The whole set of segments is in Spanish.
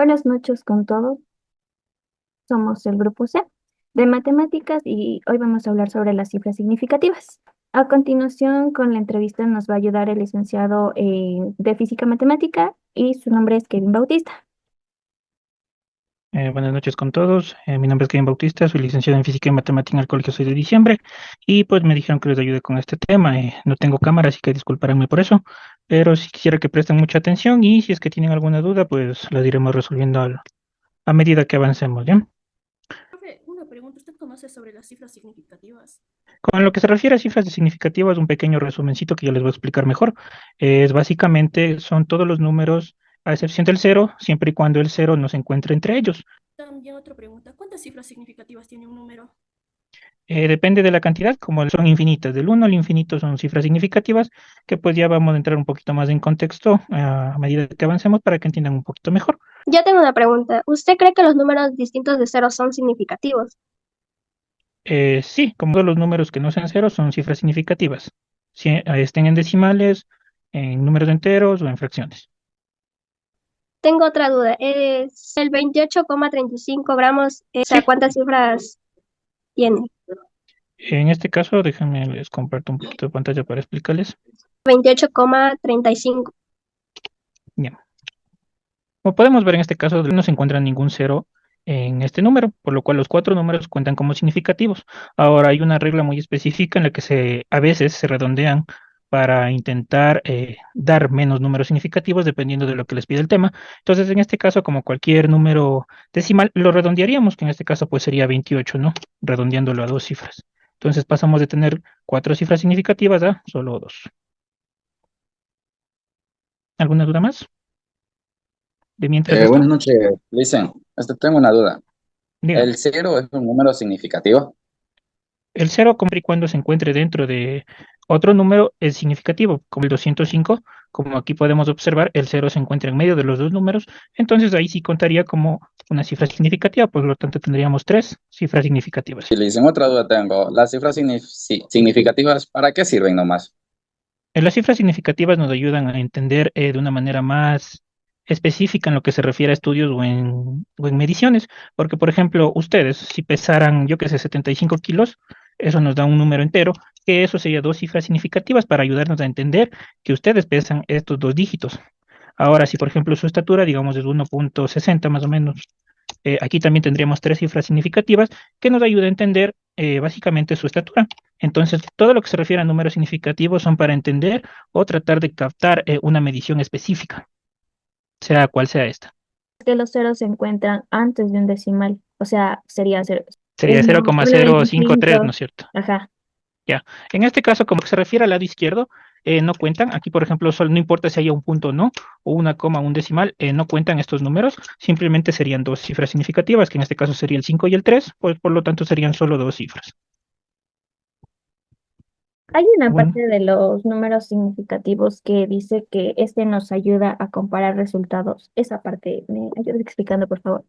Buenas noches con todos. Somos el grupo C de matemáticas y hoy vamos a hablar sobre las cifras significativas. A continuación, con la entrevista nos va a ayudar el licenciado de Física Matemática y su nombre es Kevin Bautista. Buenas noches con todos. Mi nombre es Kevin Bautista, soy licenciado en Física y Matemática en el Colegio 6 de Diciembre y pues me dijeron que les ayude con este tema. No tengo cámara, así que disculparánme por eso, pero sí quisiera que presten mucha atención y si es que tienen alguna duda, pues la iremos resolviendo a medida que avancemos, ¿ya? Profe, una pregunta. ¿Usted conoce sobre las cifras significativas? Con lo que se refiere a cifras de significativas, un pequeño resumencito que yo les voy a explicar mejor. Es básicamente son todos los números a excepción del cero, siempre y cuando el cero no se encuentre entre ellos. También otra pregunta. ¿Cuántas cifras significativas tiene un número? Depende de la cantidad, como son infinitas, del uno al infinito son cifras significativas, que pues ya vamos a entrar un poquito más en contexto a medida que avancemos para que entiendan un poquito mejor. Yo tengo una pregunta. ¿Usted cree que los números distintos de cero son significativos? Sí, como todos los números que no sean ceros son cifras significativas, si estén en decimales, en números enteros o en fracciones. Tengo otra duda. Es el 28,35 gramos, o sea, Sí, ¿cuántas cifras tiene? en este caso, déjenme les comparto un poquito de pantalla para explicarles. 28,35. Bien. Como podemos ver en este caso, no se encuentra ningún cero en este número, por lo cual los cuatro números cuentan como significativos. Ahora hay una regla muy específica en la que a veces se redondean para intentar dar menos números significativos dependiendo de lo que les pide el tema. Entonces, en este caso, como cualquier número decimal, lo redondearíamos, que en este caso pues sería 28, ¿no? Redondeándolo a dos cifras. Entonces pasamos de tener cuatro cifras significativas a solo dos. ¿Alguna duda más? De mientras esto, Buenas noches, Licen. Tengo una duda. dígame. ¿El cero es un número significativo? El cero, siempre y cuando se encuentre dentro de otro número, es significativo, como el 205, como aquí podemos observar, el cero se encuentra en medio de los dos números, entonces ahí sí contaría como una cifra significativa, por lo tanto tendríamos tres cifras significativas. Y Licen, otra duda tengo. ¿Las cifras significativas para qué sirven nomás? Las cifras significativas nos ayudan a entender de una manera más específica en lo que se refiere a estudios o en mediciones, porque por ejemplo, ustedes, si pesaran, yo qué sé, 75 kilos, eso nos da un número entero, que eso sería dos cifras significativas para ayudarnos a entender que ustedes pesan estos dos dígitos. Ahora, si por ejemplo su estatura, digamos, es 1,60 más o menos, aquí también tendríamos tres cifras significativas que nos ayuda a entender básicamente su estatura. Entonces, todo lo que se refiere a números significativos son para entender o tratar de captar una medición específica, sea cual sea esta. Que los ceros se encuentran antes de un decimal, o sea, sería Sería uno 0,053, ¿no 25. es cierto? Ajá. Ya. En este caso, como que se refiere al lado izquierdo, no cuentan. Aquí, por ejemplo, solo, no importa si haya un punto o no, o una coma o un decimal, no cuentan estos números. Simplemente serían dos cifras significativas, que en este caso sería el 5 y el 3, pues por lo tanto serían solo dos cifras. Hay una Bueno, parte de los números significativos que dice que este nos ayuda a comparar resultados. Esa parte, ¿me ayudas explicando, por favor?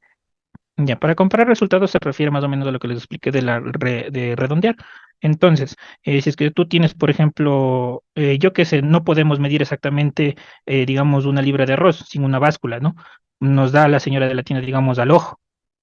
ya, para comparar resultados se refiere más o menos a lo que les expliqué de redondear. Entonces, si es que tú tienes, por ejemplo, yo qué sé, no podemos medir exactamente, digamos, una libra de arroz sin una báscula, ¿no? Nos da la señora de la tienda, digamos, al ojo,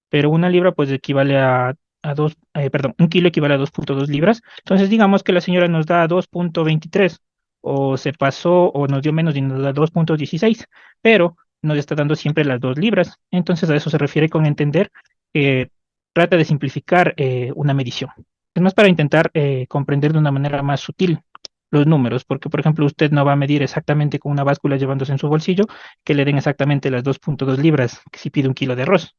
pero una libra pues equivale a dos, perdón, un kilo equivale a 2,2 libras. Entonces, digamos que la señora nos da 2,23 o se pasó o nos dio menos y nos da 2,16, pero nos está dando siempre las 2 libras. Entonces, a eso se refiere con entender que trata de simplificar una medición. Es más para intentar comprender de una manera más sutil los números, porque por ejemplo usted no va a medir exactamente con una báscula llevándose en su bolsillo que le den exactamente las 2,2 libras que si pide un kilo de arroz.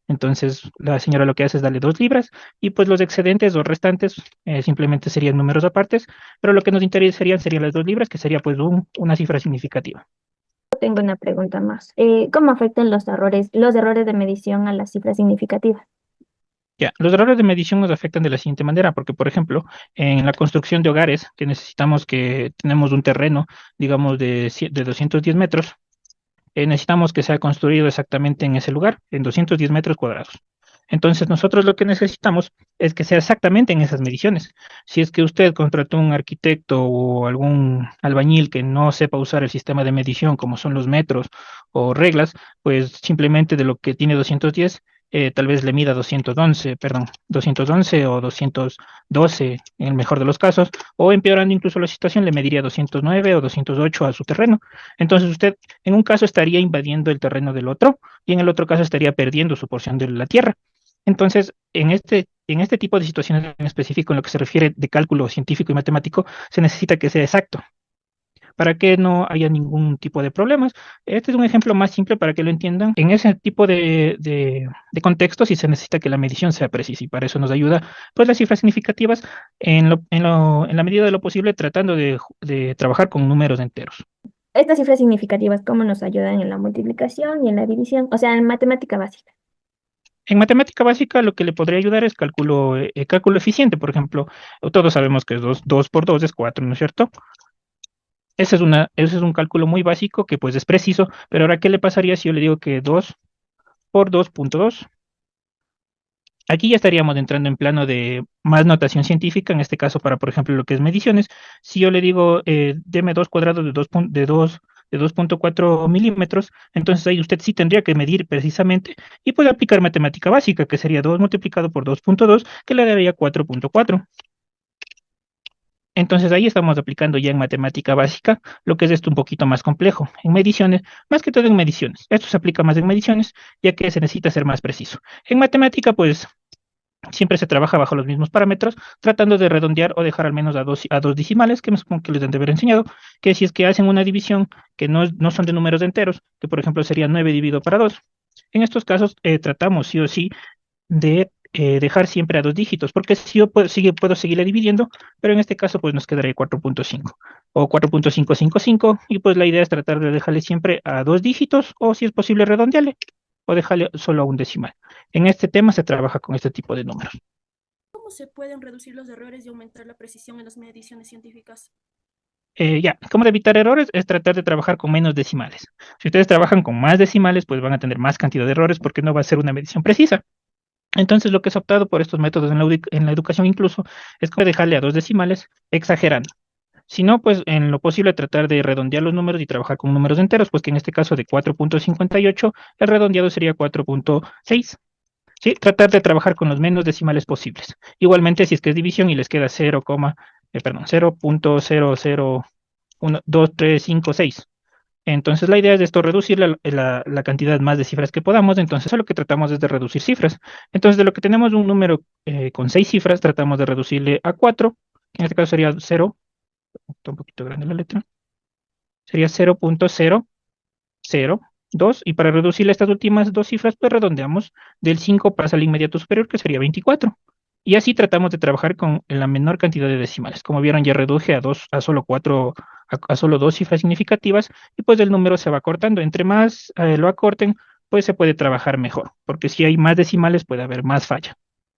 Entonces, la señora lo que hace es darle 2 libras y pues los excedentes o restantes simplemente serían números apartes, pero lo que nos interesarían serían las 2 libras, que sería pues una cifra significativa. Tengo una pregunta más. ¿Cómo afectan los errores de medición a las cifras significativas? Ya, los errores de medición nos afectan de la siguiente manera, porque por ejemplo, en la construcción de hogares, que necesitamos que tenemos un terreno, digamos, de 210 metros, necesitamos que sea construido exactamente en ese lugar, en 210 metros cuadrados. Entonces, nosotros lo que necesitamos es que sea exactamente en esas mediciones. Si es que usted contrató un arquitecto o algún albañil que no sepa usar el sistema de medición, como son los metros o reglas, pues simplemente de lo que tiene 210, tal vez le mida 211, perdón, 211 o 212 en el mejor de los casos, o empeorando incluso la situación, le mediría 209 o 208 a su terreno. Entonces, usted en un caso estaría invadiendo el terreno del otro y en el otro caso estaría perdiendo su porción de la tierra. Entonces, en este tipo de situaciones en específico, en lo que se refiere de cálculo científico y matemático, se necesita que sea exacto para que no haya ningún tipo de problemas. Este es un ejemplo más simple para que lo entiendan. En ese tipo de contextos, sí se necesita que la medición sea precisa y para eso nos ayuda pues las cifras significativas en la medida de lo posible, tratando de trabajar con números enteros. Estas cifras significativas, ¿cómo nos ayudan en la multiplicación y en la división? O sea, en matemática básica. En matemática básica lo que le podría ayudar es cálculo eficiente, por ejemplo. Todos sabemos que 2 por 2 es 4, ¿no es cierto? Ese es un cálculo muy básico que pues es preciso, pero ahora, ¿qué le pasaría si yo le digo que 2 por 2.2? Aquí ya estaríamos entrando en plano de más notación científica, en este caso para, por ejemplo, lo que es mediciones. Si yo le digo, deme 2 cuadrados de 2.4 milímetros, entonces ahí usted sí tendría que medir precisamente y puede aplicar matemática básica, que sería 2 multiplicado por 2.2, que le daría 4.4. Entonces ahí estamos aplicando ya en matemática básica lo que es esto un poquito más complejo. En mediciones, más que todo en mediciones. Esto se aplica más en mediciones, ya que se necesita ser más preciso. En matemática, pues siempre se trabaja bajo los mismos parámetros, tratando de redondear o dejar al menos a dos decimales, que me supongo que les han de haber enseñado, que si es que hacen una división que no son de números enteros, que por ejemplo sería 9 dividido para 2. En estos casos tratamos sí o sí de dejar siempre a dos dígitos, porque si yo puedo seguirle dividiendo, pero en este caso pues nos quedaría 4.5 o 4.555 y pues la idea es tratar de dejarle siempre a dos dígitos o si es posible redondearle o dejarle solo a un decimal. En este tema se trabaja con este tipo de números. ¿Cómo se pueden reducir los errores y aumentar la precisión en las mediciones científicas? Ya, ¿cómo de evitar errores? Es tratar de trabajar con menos decimales. Si ustedes trabajan con más decimales, pues van a tener más cantidad de errores porque no va a ser una medición precisa. Entonces, lo que es optado por estos métodos en la educación incluso es como dejarle a dos decimales exagerando. Si no, pues en lo posible tratar de redondear los números y trabajar con números enteros, pues que en este caso de 4.58, el redondeado sería 4.6. ¿Sí? Tratar de trabajar con los menos decimales posibles. Igualmente, si es que es división y les queda 0,2356. Entonces, la idea es de esto, reducir la cantidad más de cifras que podamos. Entonces, eso lo que tratamos es de reducir cifras. Entonces, de lo que tenemos un número con 6 cifras, tratamos de reducirle a 4. En este caso sería 0. Está un poquito grande la letra. Sería 0.002. Y para reducirle estas últimas dos cifras, pues redondeamos del 5 pasa al inmediato superior, que sería 24. Y así tratamos de trabajar con la menor cantidad de decimales. Como vieron, ya reduje a solo cuatro, a solo dos cifras significativas y pues el número se va acortando. Entre más lo acorten, pues se puede trabajar mejor, porque si hay más decimales puede haber más falla.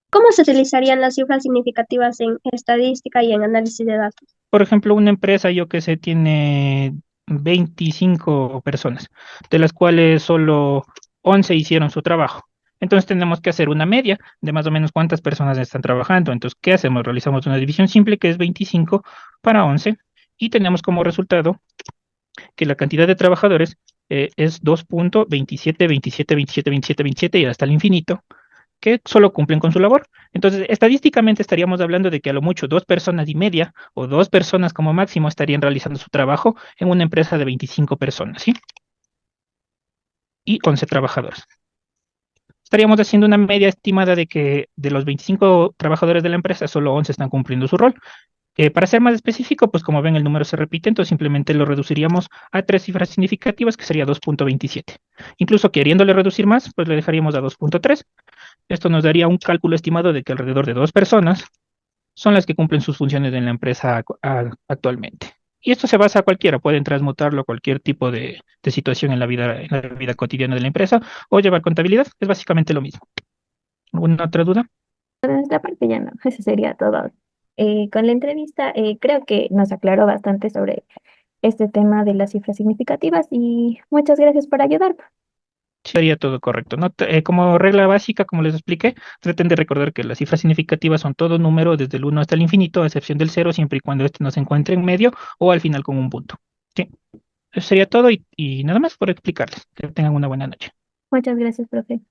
¿Cómo se utilizarían las cifras significativas en estadística y en análisis de datos? Por ejemplo, una empresa, yo que sé, tiene 25 personas, de las cuales solo 11 hicieron su trabajo. Entonces tenemos que hacer una media de más o menos cuántas personas están trabajando. Entonces, ¿qué hacemos? Realizamos una división simple que es 25 para 11 y tenemos como resultado que la cantidad de trabajadores es 2.27, 27, 27, 27, 27 y hasta el infinito, que solo cumplen con su labor. Entonces, estadísticamente estaríamos hablando de que a lo mucho 2 personas y media o 2 personas como máximo estarían realizando su trabajo en una empresa de 25 personas, ¿sí? Y 11 trabajadores. Estaríamos haciendo una media estimada de que de los 25 trabajadores de la empresa, solo 11 están cumpliendo su rol. Para ser más específico, pues como ven, el número se repite, entonces simplemente lo reduciríamos a 3 cifras significativas, que sería 2.27. Incluso queriéndole reducir más, pues le dejaríamos a 2.3. Esto nos daría un cálculo estimado de que alrededor de 2 personas son las que cumplen sus funciones en la empresa actualmente. Y esto se basa a cualquiera, pueden transmutarlo a cualquier tipo de situación en la vida cotidiana de la empresa o llevar contabilidad, es básicamente lo mismo. ¿Alguna otra duda? Por nuestra parte ya no, eso sería todo. Con la entrevista creo que nos aclaró bastante sobre este tema de las cifras significativas y muchas gracias por ayudarnos. Sí, estaría todo correcto, ¿no? Como regla básica, como les expliqué, traten de recordar que las cifras significativas son todo número desde el 1 hasta el infinito, a excepción del cero, siempre y cuando este no se encuentre en medio o al final con un punto. Sí, eso sería todo y nada más por explicarles. Que tengan una buena noche. Muchas gracias, profe.